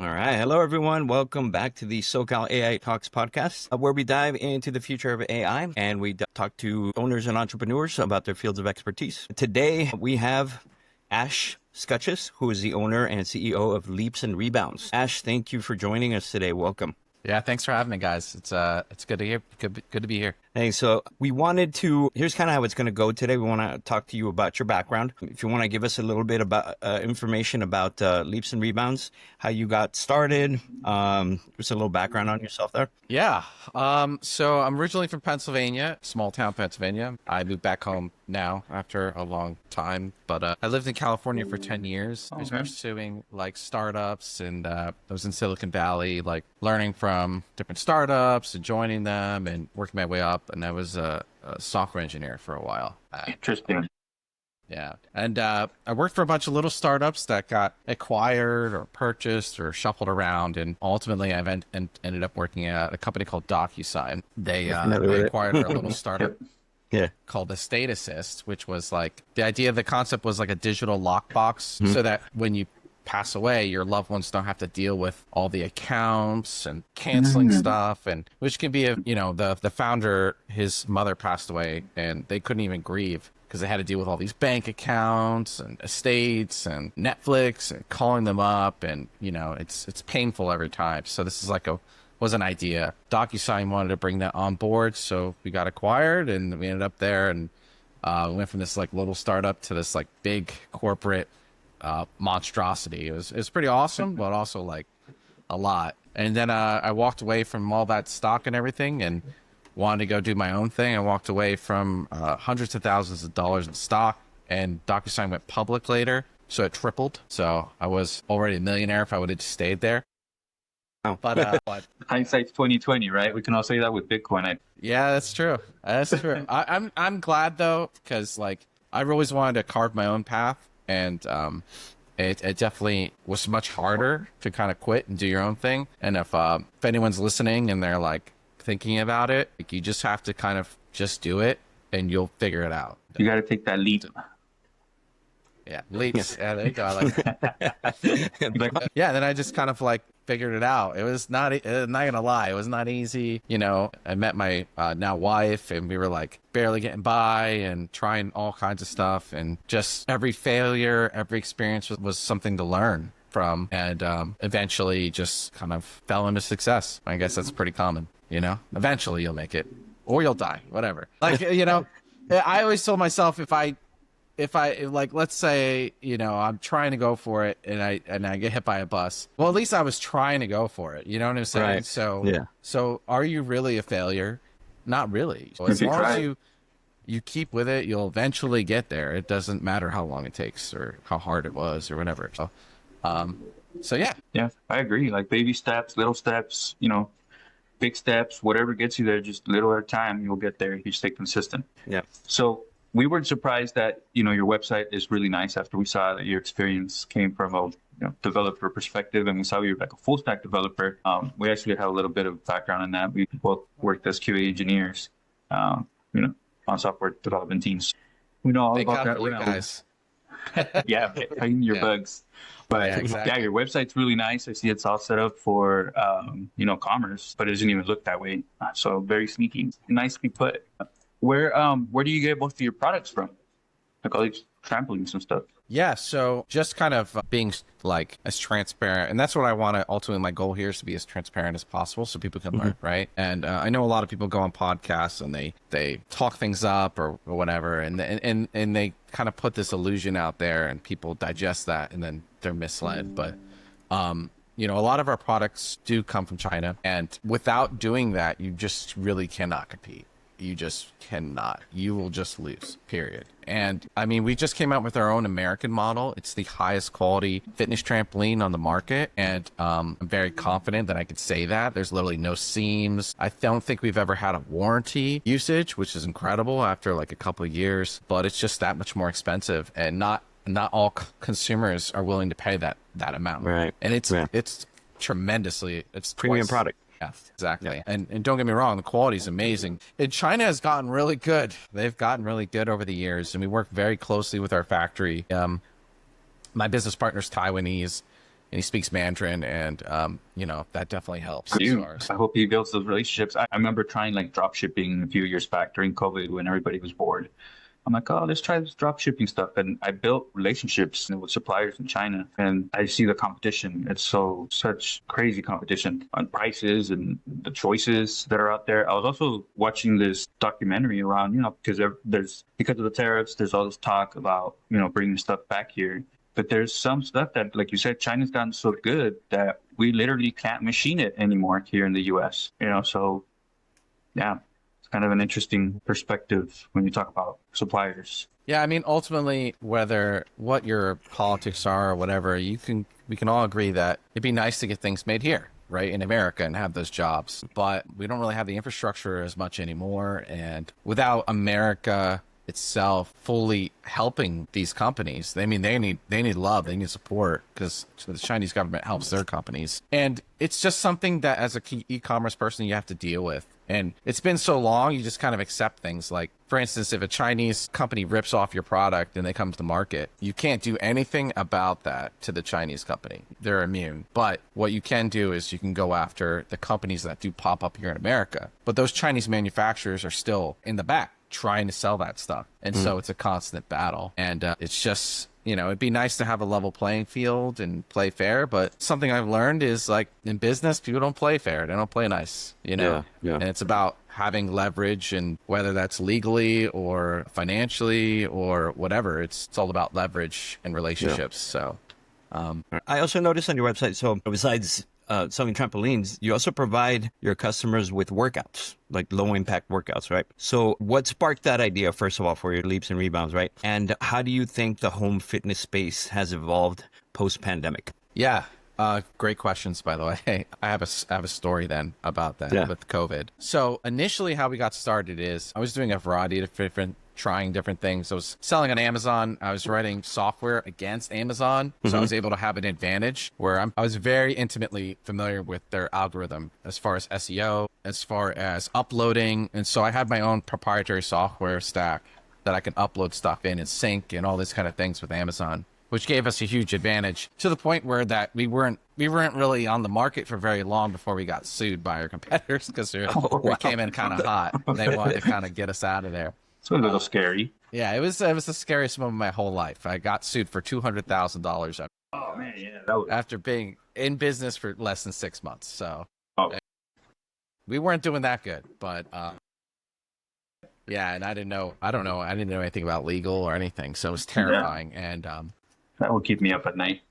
All right. Hello, everyone. Welcome back to the SoCal AI Talks podcast, where we dive into the future of AI and we talk to owners and entrepreneurs about their fields of expertise. Today, we have Ash Skutches, who is the owner and CEO of Leaps and Rebounds. Ash, thank you for joining us today. Welcome. Yeah, thanks for having me, guys. It's good to hear. Good to be here. Hey, so we wanted to, here's kind of how it's going to go today. We want to talk to you about your background. If you want to give us a little bit about information about Leaps and Rebounds, how you got started, just a little background on yourself there. Yeah. So I'm originally from Pennsylvania, small town Pennsylvania. I moved back home now after a long time, but I lived in California for 10 years. I was pursuing like startups, and I was in Silicon Valley, like learning from different startups and joining them and working my way up. And I was a software engineer for a while. Interesting. Yeah. And I worked for a bunch of little startups that got acquired or purchased or shuffled around. And ultimately, I ended up working at a company called DocuSign. They acquired a little startup called Estate Assist, which was like the idea of the concept was like a digital lockbox so that when you pass away, your loved ones don't have to deal with all the accounts and canceling stuff, and which can be the founder, his mother passed away and they couldn't even grieve because they had to deal with all these bank accounts and estates and Netflix and calling them up, and it's painful every time. So this is was an idea. DocuSign wanted to bring that on board, so we got acquired and we ended up there, and we went from this like little startup to this like big corporate monstrosity. It was pretty awesome, but also like a lot. And then I walked away from all that stock and everything and wanted to go do my own thing. I walked away from hundreds of thousands of dollars in stock, and DocuSign went public later, so it tripled. So I was already a millionaire if I would have just stayed there. Oh. But Hindsight's 2020, right? We can all say that with Bitcoin. Yeah, that's true. That's true. I'm glad though, because like I've always wanted to carve my own path. And it definitely was much harder to kind of quit and do your own thing. And if anyone's listening and they're like thinking about it, like, you just have to kind of just do it and you'll figure it out. You got to take that leap. Yeah, leaps. Yeah, there you go. Yeah, then I just kind of like figured it out. It was not gonna lie, it was not easy. I met my now wife, and we were like barely getting by and trying all kinds of stuff, and just every failure, every experience was something to learn from, and eventually just kind of fell into success. I guess that's pretty common. Eventually you'll make it, or you'll die, whatever. Like I always told myself if I like, let's say, I'm trying to go for it and I get hit by a bus. Well, at least I was trying to go for it. You know what I'm saying? Right. So are you really a failure? Not really. So as long as you keep with it, you'll eventually get there. It doesn't matter how long it takes or how hard it was or whatever. So yeah. Yeah, I agree. Like baby steps, little steps, big steps, whatever gets you there, just little at a time, you'll get there if you stay consistent. Yeah. So we weren't surprised that, your website is really nice after we saw that your experience came from a developer perspective, and we saw you were like a full stack developer. We actually have a little bit of background in that. We both worked as QA engineers, on software development teams. We know all about that. You guys. Yeah, finding your bugs. But yeah, exactly. Your website's really nice. I see it's all set up for, commerce, but it doesn't even look that way. So very sneaky, nicely put. Where do you get most of your products from? Like all these trampolines and stuff. Yeah, so just kind of being like as transparent, and that's what I want to ultimately, my goal here is to be as transparent as possible so people can learn, right? And I know a lot of people go on podcasts and they talk things up or whatever, and they kind of put this illusion out there and people digest that and then they're misled. But a lot of our products do come from China, and without doing that, you just really cannot compete. You just cannot. You will just lose, period. And I mean, we just came out with our own American model. It's the highest quality fitness trampoline on the market. And I'm very confident that I could say that. There's literally no seams. I don't think we've ever had a warranty usage, which is incredible after like a couple of years, but it's just that much more expensive, and not all consumers are willing to pay that amount. Right. And it's tremendously, it's Premium product. Yeah, exactly. Yeah. And don't get me wrong, the quality is amazing. And China has gotten really good. They've gotten really good over the years, and we work very closely with our factory. My business partner's Taiwanese, and he speaks Mandarin, and that definitely helps. For As you. far as, I hope he builds those relationships. I remember trying like drop shipping a few years back during COVID when everybody was bored. I'm like, oh, let's try this drop shipping stuff. And I built relationships with suppliers in China, and I see the competition. It's such crazy competition on prices and the choices that are out there. I was also watching this documentary around, because because of the tariffs, there's all this talk about, bringing stuff back here. But there's some stuff that, like you said, China's gotten so good that we literally can't machine it anymore here in the US, so yeah. Kind of an interesting perspective when you talk about suppliers. yeah, I mean, ultimately, whether what your politics are or whatever, we can all agree that it'd be nice to get things made here, right, in America and have those jobs. But we don't really have the infrastructure as much anymore. And without America itself fully helping these companies, they need love, they need support, because the Chinese government helps their companies. And it's just something that as a key e-commerce person you have to deal with. And it's been so long, you just kind of accept things. Like, for instance, if a Chinese company rips off your product and they come to the market, you can't do anything about that to the Chinese company. They're immune. But what you can do is you can go after the companies that do pop up here in America. But those Chinese manufacturers are still in the back trying to sell that stuff. And so it's a constant battle. And it's just, it'd be nice to have a level playing field and play fair. But something I've learned is, like, in business, people don't play fair. They don't play nice, Yeah. And it's about having leverage, and whether that's legally or financially or whatever, it's all about leverage and relationships. So I also noticed on your website, so besides selling trampolines, you also provide your customers with workouts, like low impact workouts, right? So what sparked that idea, first of all, for your Leaps and Rebounds, right? And how do you think the home fitness space has evolved post-pandemic? yeah. Great questions, by the way. I have a story then about that with COVID. So initially how we got started is I was doing a variety of trying different things. I was selling on Amazon. I was writing software against Amazon. So I was able to have an advantage where I was very intimately familiar with their algorithm as far as SEO, as far as uploading. And so I had my own proprietary software stack that I can upload stuff in and sync and all these kind of things with Amazon, which gave us a huge advantage, to the point where that we weren't really on the market for very long before we got sued by our competitors, because we came in kind of hot. They wanted to kind of get us out of there. It's a little scary. Yeah, it was the scariest moment of my whole life. I got sued for $200,000 Oh man, yeah. after being in business for less than 6 months. So we weren't doing that good, but yeah, and I didn't know anything about legal or anything, so it was terrifying. And that will keep me up at night.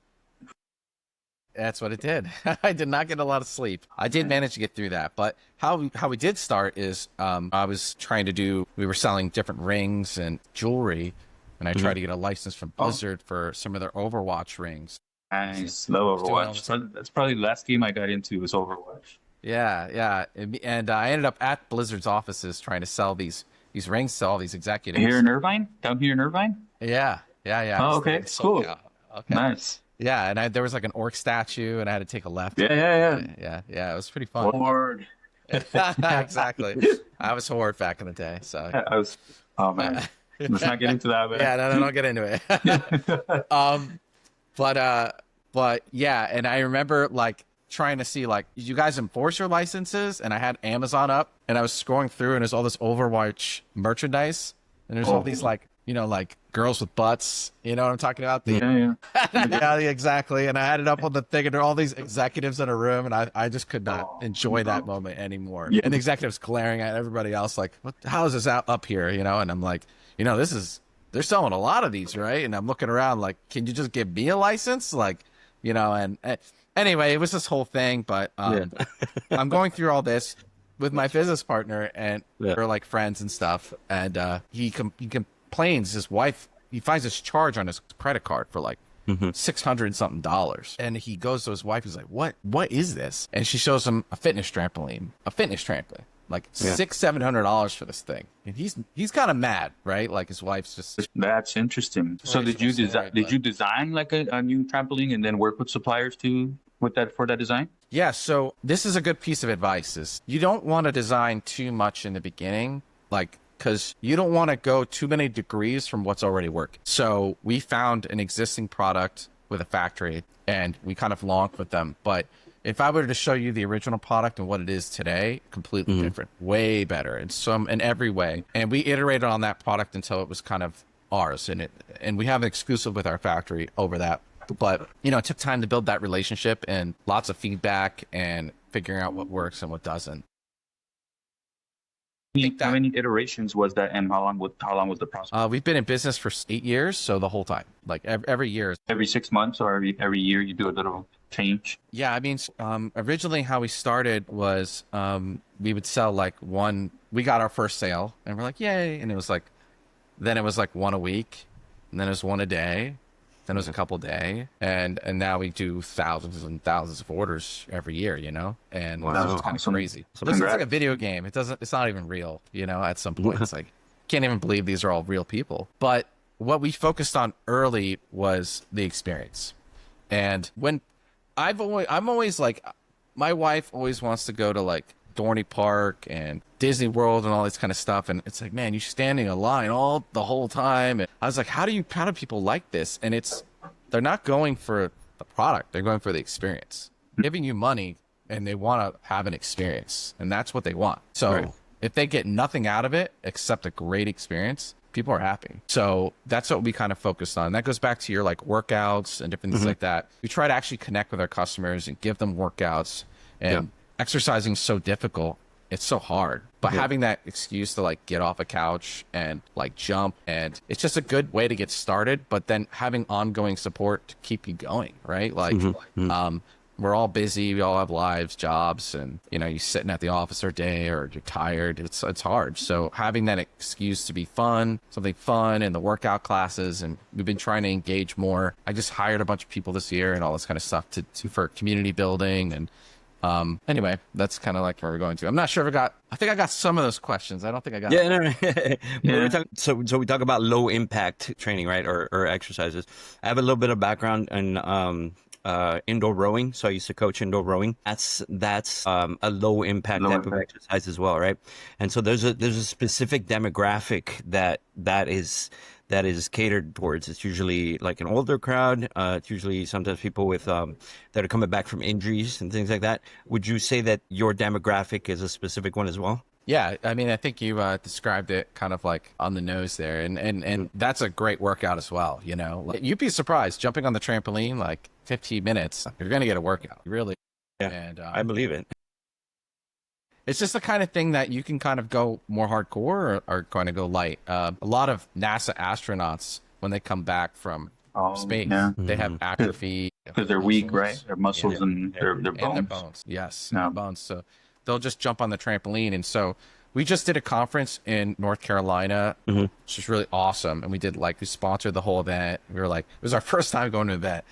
that's what it did. I did not get a lot of sleep. I did manage to get through that. But how we did start is we were selling different rings and jewelry, and I tried to get a license from Blizzard for some of their Overwatch rings. Nice. Love Overwatch. That's probably the last game I got into was Overwatch. Yeah. And I ended up at Blizzard's offices trying to sell these rings to all these executives. Here in Irvine? Down here in Irvine? Yeah. Oh, okay. Cool. Okay. Nice. Yeah, and there was like an orc statue, and I had to take a left. Yeah. Yeah. It was pretty fun. Horde. Exactly. I was Horde back in the day, so. I was. Oh man. Let's not get into that. Man. Yeah, no, don't get into it. But yeah, and I remember like trying to see like, you guys enforce your licenses, and I had Amazon up, and I was scrolling through, and there's all this Overwatch merchandise, and there's all these like, like girls with butts, you know what I'm talking about? Yeah. Yeah, exactly. And I had it up on the thing, and there are all these executives in a room, and I just could not enjoy that moment anymore. Yeah. And the executives glaring at everybody else like, how is this up here? And I'm like, they're selling a lot of these, right? And I'm looking around like, can you just give me a license? Like, and anyway, it was this whole thing, but I'm going through all this with my business partner, and we're like friends and stuff. And he complains, his wife, he finds this charge on his credit card for like $600 something. And he goes to his wife, he's like, what is this? And she shows him a fitness trampoline, like $600-700 for this thing. And he's kind of mad, right? Like his wife's just. That's interesting. So did you design like a new trampoline and then work with suppliers for that design? Yeah. So this is a good piece of advice: is you don't want to design too much in the beginning, because you don't want to go too many degrees from what's already working. So we found an existing product with a factory, and we kind of launched with them. But if I were to show you the original product and what it is today, completely different, way better in every way. And we iterated on that product until it was kind of ours, and we have an exclusive with our factory over that. But it took time to build that relationship and lots of feedback and figuring out what works and what doesn't. How many iterations was that, and how long was the process? We've been in business for 8 years, so the whole time, like every year. Every 6 months or every year you do a little change? Yeah, I mean, originally how we started was we would sell like one. We got our first sale, and we're like, yay! And then it was like one a week, and then it was one a day. Then it was a couple a day, and now we do thousands and thousands of orders every year, and it's kind of crazy. So this is like a video game. It's not even real, at some point. It's like, can't even believe these are all real people. But what we focused on early was the experience. And when I'm always like, my wife always wants to go to like Dorney Park and Disney World and all this kind of stuff, and it's like, man, you're standing in line the whole time. And I was like, how do people like this? And they're not going for the product, they're going for the experience. Giving you money, and they want to have an experience, and that's what they want. So if they get nothing out of it except a great experience, people are happy. So that's what we kind of focused on. That goes back to your like workouts and different things like that. We try to actually connect with our customers and give them workouts. And exercising is so difficult, it's so hard, but having that excuse to like get off a couch and like jump, and it's just a good way to get started, but then having ongoing support to keep you going, right? Like we're all busy, we all have lives, jobs, and you're sitting at the office all day, or you're tired, it's hard. So having that excuse to be something fun in the workout classes, and we've been trying to engage more. I just hired a bunch of people this year and all this kind of stuff for community building. And anyway, that's kind of like where we're going to. I'm not sure if I think I got some of those questions. I don't think I got So we talk about low impact training, right? Or exercises. I have a little bit of background in indoor rowing. So I used to coach indoor rowing. That's a low impact type of exercise as well, right? And so there's a specific demographic that is catered towards. It's usually like an older crowd. It's usually sometimes people with that are coming back from injuries and things like that. Would you say that your demographic is a specific one as well? Yeah, I mean, I think you described it kind of like on the nose there, and that's a great workout as well. You'd be surprised jumping on the trampoline like 15 minutes. You're gonna get a workout, really. Yeah, and I believe it. It's just the kind of thing that you can kind of go more hardcore or kind of go light. A lot of NASA astronauts, when they come back from space, they have atrophy because they're weak, right? Their muscles and their bones. And their bones, yes, their bones. So they'll just jump on the trampoline. And so we just did a conference in North Carolina, which was really awesome. And we sponsored the whole event. We were like, it was our first time going to an event.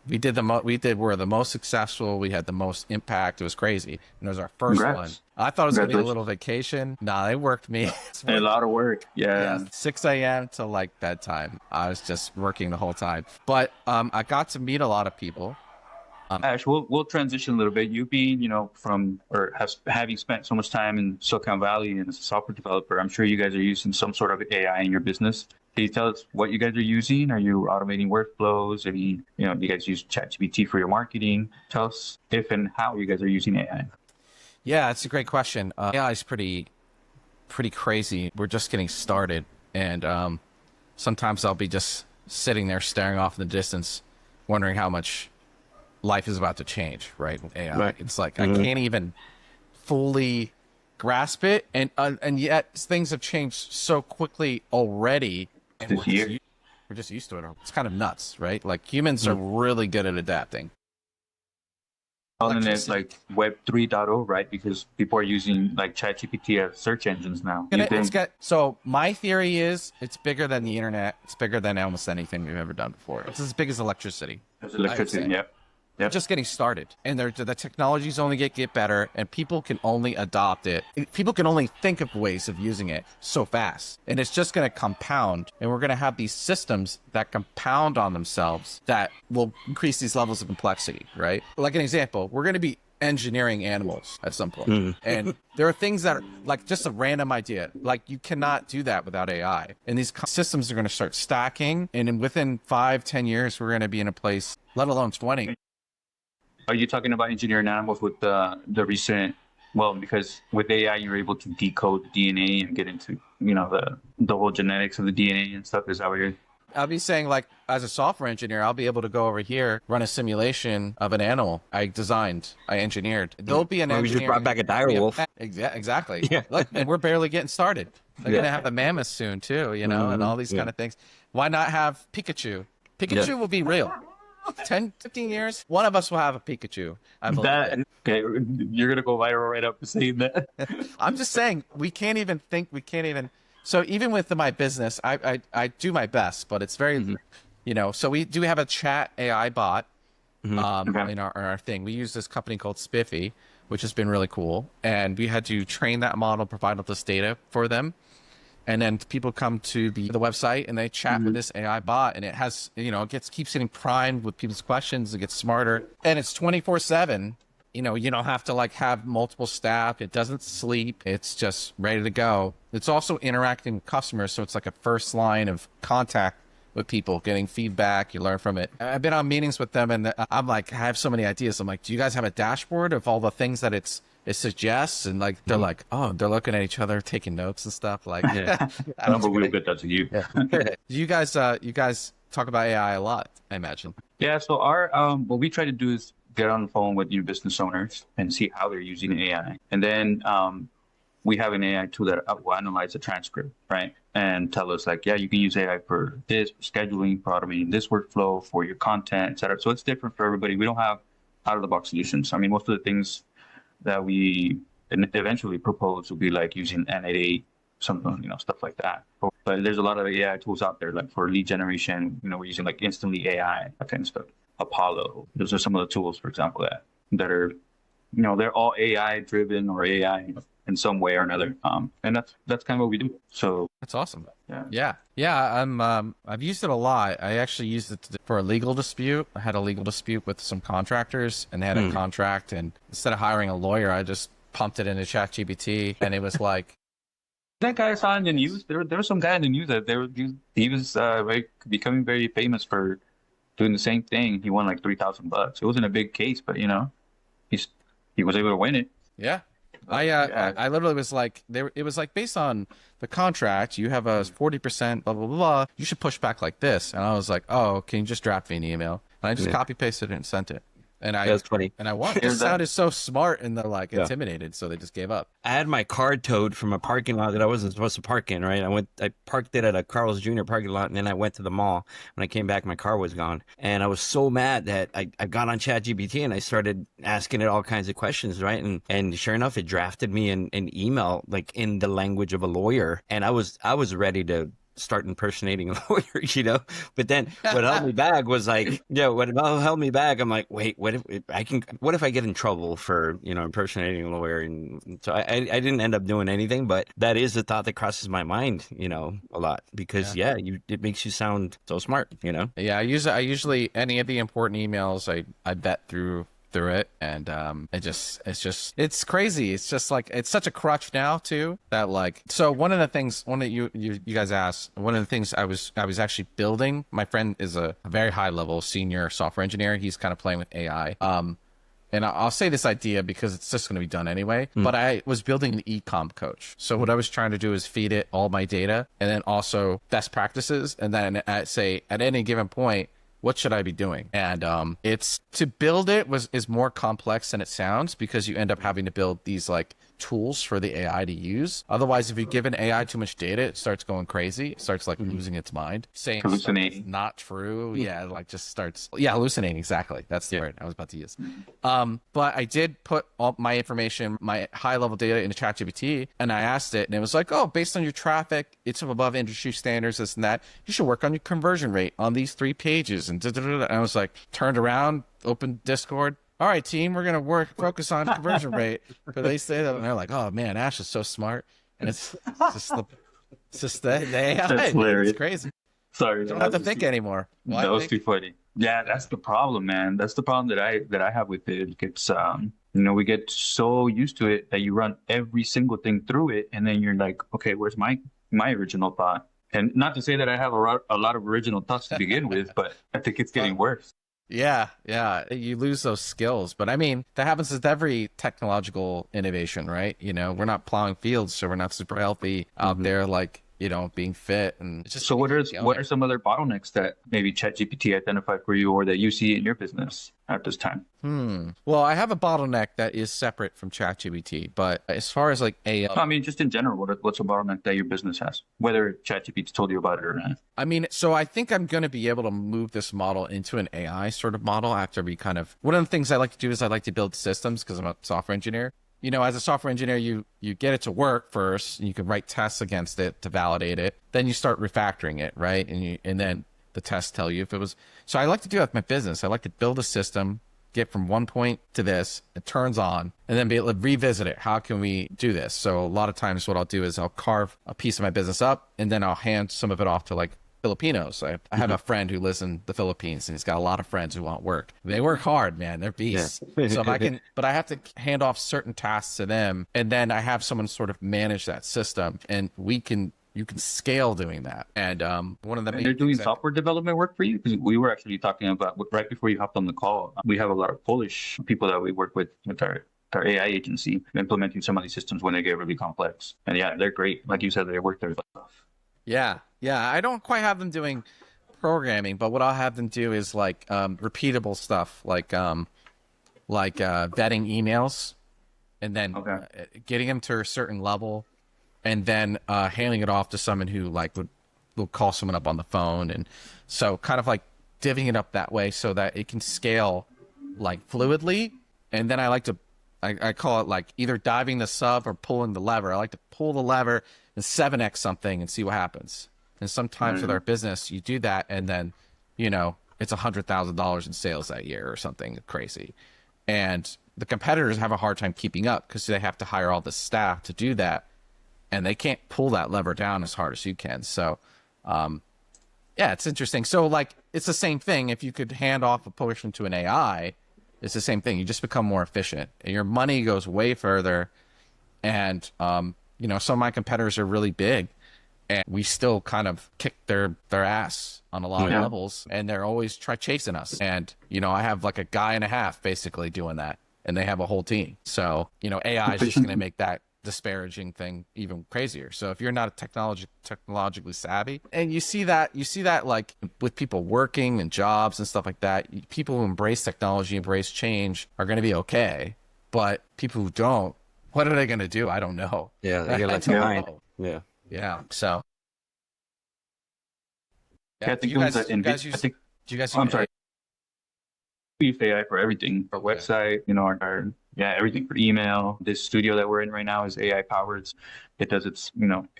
We're the most successful. We had the most impact. It was crazy. And it was our first one. I thought it was going to be a little vacation. Nah, they worked me. A lot of work. Yeah. 6 a.m. to like bedtime. I was just working the whole time. But I got to meet a lot of people. Ash, we'll transition a little bit. You being, having spent so much time in Silicon Valley and as a software developer, I'm sure you guys are using some sort of AI in your business. Can you tell us what you guys are using? Are you automating workflows? Do you guys use ChatGPT for your marketing? Tell us if and how you guys are using AI. Yeah, it's a great question. AI is pretty crazy. We're just getting started, and sometimes I'll be just sitting there staring off in the distance, wondering how much life is about to change, right? With AI. Right. It's like I can't even fully grasp it, and yet things have changed so quickly already. And we're just used to it. It's kind of nuts, right? Like humans are really good at adapting. And it's like Web 3.0, right? Because people are using like ChatGPT as search engines now. So my theory is it's bigger than the internet. It's bigger than almost anything we've ever done before. It's as big as electricity. As electricity, yeah. Yep. Just getting started, and the technologies only get better, and people can only adopt it. People can only think of ways of using it so fast, and it's just going to compound, and we're going to have these systems that compound on themselves that will increase these levels of complexity, right? Like an example, we're going to be engineering animals at some point. And there are things that are like just a random idea. Like you cannot do that without AI. And these systems are going to start stacking. And within 5-10 years, we're going to be in a place, let alone 20. Are you talking about engineering animals with the recent? Well, because with AI, you're able to decode the DNA and get into, the whole genetics of the DNA and stuff. Is that what you're? I'll be saying, like, as a software engineer, I'll be able to go over here, run a simulation of an animal I designed, I engineered. There'll be an We just brought back a dire wolf. Exactly. Yeah. Look, and we're barely getting started. They're going to have the mammoth soon, too, and all these kind of things. Why not have Pikachu? Pikachu will be real. 10, 15 years, one of us will have a Pikachu. I believe. Okay, you're going to go viral right up saying that. I'm just saying, we can't even. So even with my business, I do my best, but it's very, so we do have a chat AI bot in our thing. We use this company called Spiffy, which has been really cool. And we had to train that model, provide all this data for them. And then people come to the website and they chat with this AI bot, and it has, keeps getting primed with people's questions. It gets smarter, and it's 24/7. You don't have to have multiple staff. It doesn't sleep. It's just ready to go. It's also interacting with customers. So it's like a first line of contact with people, getting feedback. You learn from it. I've been on meetings with them, and I'm like, I have so many ideas. I'm like, do you guys have a dashboard of all the things that it suggests? And they're like, oh, they're looking at each other, taking notes and stuff. Like, I don't know, we'll get that to you. Yeah. You guys talk about AI a lot, I imagine. Yeah. So what we try to do is get on the phone with your business owners and see how they're using AI. And then we have an AI tool that will analyze the transcript, right? And tell us you can use AI for this, for scheduling, for automating this workflow, for your content, et cetera. So it's different for everybody. We don't have out-of-the-box solutions. I mean, most of the things that we eventually propose will be using N88, something, stuff like that. But there's a lot of AI tools out there, for lead generation. We're using Instantly AI, that kind of stuff. Apollo. Those are some of the tools, for example, that are, they're all AI driven or AI in some way or another. And that's kind of what we do. So that's awesome. Yeah. I've used it a lot. I actually used it for a legal dispute. I had a legal dispute with some contractors, and they had a contract. And instead of hiring a lawyer, I just pumped it into ChatGPT, and it was like. That guy I saw in the news. There was some guy in the news that he was becoming very famous for doing the same thing. He won $3,000. It wasn't a big case, but he was able to win it. Yeah. I literally was it was based on the contract, you have a 40% blah, blah, blah. You should push back like this. And I was like, oh, can you just draft me an email? And I just copy pasted it and sent it. And That's funny. And I won. It sounded so smart, and they're intimidated, so they just gave up. I had my car towed from a parking lot that I wasn't supposed to park in, right? I parked it at a Carl's Jr. parking lot, and then I went to the mall. When I came back, my car was gone. And I was so mad that I got on ChatGPT and I started asking it all kinds of questions, right? And sure enough, it drafted me an email in the language of a lawyer. And I was ready to start impersonating a lawyer, but then what held me back was what held me back, I'm like, wait, what if I get in trouble for impersonating a lawyer? And so I didn't end up doing anything, but that is the thought that crosses my mind a lot, because it makes you sound so smart. I usually any of the important emails I vet through it, and it's crazy. It's just it's such a crutch now too, that so one of the things you guys asked, one of the things I was actually building, my friend is a very high level senior software engineer. He's kind of playing with AI, and I'll say this idea because it's just going to be done anyway, but I was building an e-com coach. So what I was trying to do is feed it all my data, and then also best practices, and then at any given point, what should I be doing? And it's to build it is more complex than it sounds, because you end up having to build these tools for the AI to use. Otherwise, if you give an AI too much data, it starts going crazy. It starts losing its mind, saying hallucinating, not true. Yeah, just starts hallucinating. Exactly, that's the word I was about to use. But I did put all my information, my high level data, into ChatGPT, and I asked it, and it was like, oh, based on your traffic, it's above industry standards, this and that. You should work on your conversion rate on these 3 pages, and I was turned around, opened Discord. All right, team, we're going to focus on conversion rate. But they say that, and they're like, oh, man, Ash is so smart. And it's just the AI. That's hilarious. It's crazy. Sorry. You don't have to think anymore. That was too funny. Yeah, that's the problem, man. That's the problem that I have with it. It's We get so used to it that you run every single thing through it, and then you're like, okay, where's my original thought? And not to say that I have a lot of original thoughts to begin with, but I think it's getting worse. Yeah, yeah. You lose those skills. But I mean, that happens with every technological innovation, right? We're not plowing fields, so we're not super healthy out there, like, being fit. And it's just So what are some other bottlenecks that maybe ChatGPT identified for you or that you see in your business at this time? Well, I have a bottleneck that is separate from ChatGPT, but as far as like AI, I mean, just in general, what's a bottleneck that your business has, whether ChatGPT told you about it or not? I mean, so I think I'm going to be able to move this model into an AI sort of model after we one of the things I like to do is I like to build systems because I'm a software engineer. As a software engineer, you get it to work first, and you can write tests against it to validate it. Then you start refactoring it, right? And then the tests tell you if it was. So I like to do that with my business. I like to build a system, get from one point to this, it turns on, and then be able to revisit it. How can we do this? So a lot of times what I'll do is I'll carve a piece of my business up, and then I'll hand some of it off to like Filipinos. I have a friend who lives in the Philippines, and he's got a lot of friends who want work. They work hard, man. They're beasts. Yeah. So if I can, but I have to hand off certain tasks to them, and then I have someone sort of manage that system, and you can scale doing that. And one of the And they're doing software development work for you? Because we were actually talking about, right before you hopped on the call, we have a lot of Polish people that we work with our AI agency, implementing some of these systems when they get really complex. And yeah, they're great. Like you said, they work their stuff. Yeah. I don't quite have them doing programming, but what I'll have them do is like repeatable stuff, like vetting emails, and then getting them to a certain level, and then handing it off to someone who will call someone up on the phone, and so kind of like divvying it up that way so that it can scale like fluidly. And then I call it like either diving the sub or pulling the lever. I like to pull the lever and 7x something and see what happens. And sometimes with our business, you do that, and then, it's $100,000 in sales that year or something crazy. And the competitors have a hard time keeping up because they have to hire all the staff to do that, and they can't pull that lever down as hard as you can. So, it's interesting. So, like, it's the same thing. If you could hand off a portion to an AI, it's the same thing. You just become more efficient, and your money goes way further. And, some of my competitors are really big, and we still kind of kick their ass on a lot of levels, and they're always chasing us. And, I have like a guy and a half basically doing that, and they have a whole team. So, AI is just going to make that disparaging thing even crazier. So if you're not technologically savvy, and you see that like with people working and jobs and stuff like that, people who embrace technology, embrace change are going to be okay. But people who don't, what are they going to do? I don't know. Yeah, they get left behind. Yeah. Yeah. So. Yeah, I think I'm sorry. We use AI for everything, our website, everything for email. This studio that we're in right now is AI powered. It does its,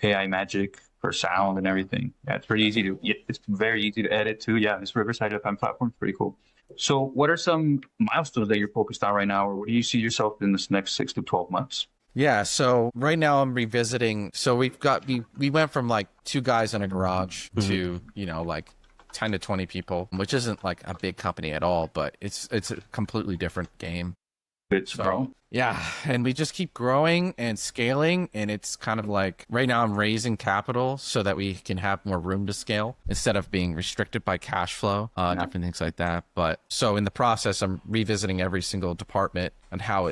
AI magic for sound and everything. Yeah, it's very easy to edit too. Yeah, this Riverside FM platform is pretty cool. So what are some milestones that you're focused on right now, or where do you see yourself in this next 6 to 12 months? Yeah, so right now I'm revisiting. So we went from like 2 guys in a garage to, like 10 to 20 people, which isn't like a big company at all, but it's a completely different game. It's grown. Yeah, and we just keep growing and scaling, and it's kind of like right now I'm raising capital so that we can have more room to scale instead of being restricted by cash flow, different things like that. But so in the process, I'm revisiting every single department and how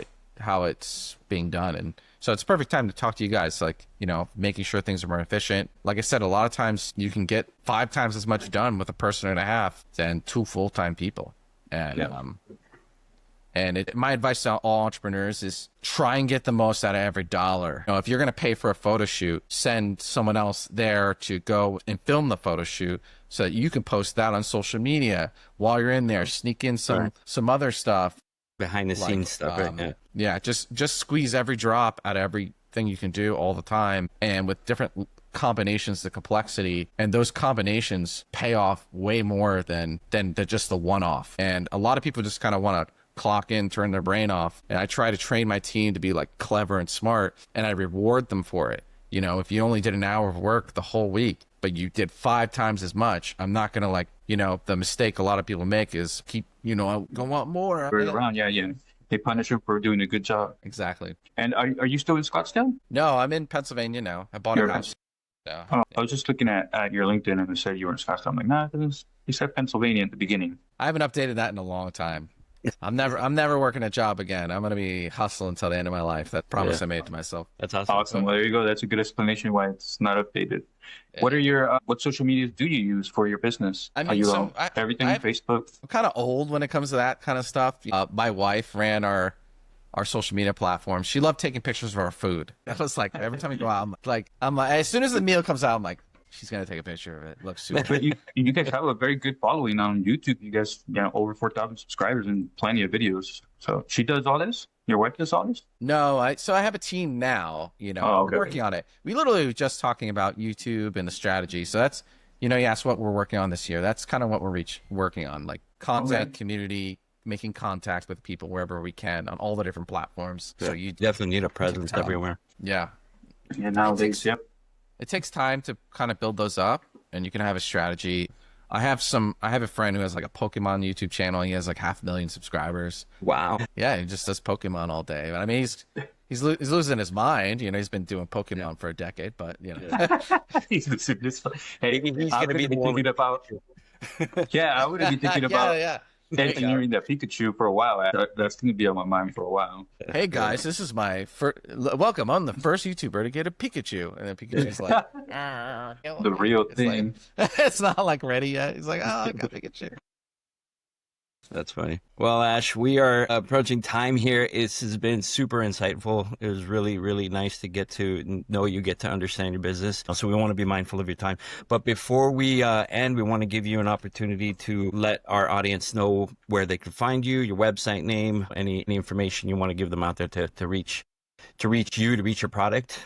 it's being done. And so it's a perfect time to talk to you guys, like, making sure things are more efficient. Like I said, a lot of times you can get 5 times as much done with a person and a half than 2 full-time people. And my advice to all entrepreneurs is try and get the most out of every dollar. If you're going to pay for a photo shoot, send someone else there to go and film the photo shoot so that you can post that on social media while you're in there. Sneak in some other stuff. Behind the scenes stuff, right? Yeah, just squeeze every drop out of everything you can do all the time, and with different combinations of complexity, and those combinations pay off way more than just the one-off. And a lot of people just kind of want to clock in, turn their brain off, and I try to train my team to be like clever and smart, and I reward them for it. If you only did an hour of work the whole week, but you did 5 times as much, I'm not gonna the mistake a lot of people make is keep, I want more. Around, yeah. They punish him for doing a good job. Exactly. And are you still in Scottsdale? No, I'm in Pennsylvania now. I bought a You're in house. So, Oh, I was just looking at your LinkedIn and it said you were in Scottsdale. I'm like, nah, you said Pennsylvania at the beginning. I haven't updated that in a long time. I'm never working a job again. I'm gonna be hustling until the end of my life. That promise I made to myself. That's awesome. Awesome. Well, there you go. That's a good explanation why it's not updated. What are your what social medias do you use for your business? I mean, Are you so everything Facebook? I'm kind of old when it comes to that kind of stuff. My wife ran our social media platform. She loved taking pictures of our food. That was like every time we go out, I'm like, as soon as the meal comes out, I'm like, she's gonna take a picture of it. It looks super. But you guys have a very good following on YouTube. You guys, over 4,000 subscribers and plenty of videos. So she does all this. Your wife does all this. No, I have a team now. Okay. Working on it. We literally were just talking about YouTube and the strategy. So that's you asked what we're working on this year. That's kind of what we're working on, like content, community, making contact with people wherever we can on all the different platforms. Yeah. So you Definitely need a presence everywhere. Yeah. Yeah, nowadays, yep. It takes time to kind of build those up, and you can have a strategy. I have a friend who has like a Pokemon YouTube channel. He has like 500,000 subscribers. Wow. Yeah, he just does Pokemon all day. I mean, he's losing his mind. He's been doing Pokemon for a decade, but He's losing his. Hey, He's gonna be the one thinking about. Yeah, I would be thinking about. yeah. Engineering that Pikachu for a while. That's going to be on my mind for a while. Hey guys, this is my first. Welcome, I'm the first YouTuber to get a Pikachu, and then Pikachu's like, The real it's thing. like, it's not like ready yet. He's like, oh, I got Pikachu. That's funny. Well, Ash, we are approaching time here. This has been super insightful. It was really, really nice to get to know you, get to understand your business. So we want to be mindful of your time. But before we end, we want to give you an opportunity to let our audience know where they can find you, your website name, any information you want to give them out there to reach you, to reach your product.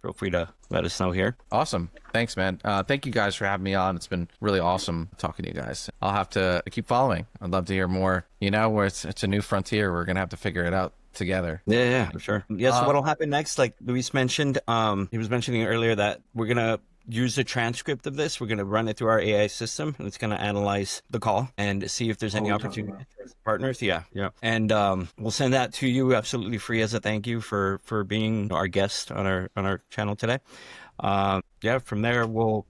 Feel free to let us know here. Awesome. Thanks, man. Thank you guys for having me on. It's been really awesome talking to you guys. I'll have to keep following. I'd love to hear more. Where it's a new frontier. We're going to have to figure it out together. Yeah, for sure. Yeah, so what'll happen next, like Luis mentioned, he was mentioning earlier that we're going to use the transcript of this. We're going to run it through our AI system, and it's going to analyze the call and see if there's any opportunity partners. Yeah. And we'll send that to you absolutely free as a thank you for being our guest on our channel today. From there we'll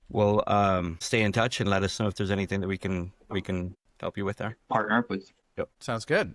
stay in touch and let us know if there's anything that we can help you with there. Partner up with. Sounds good.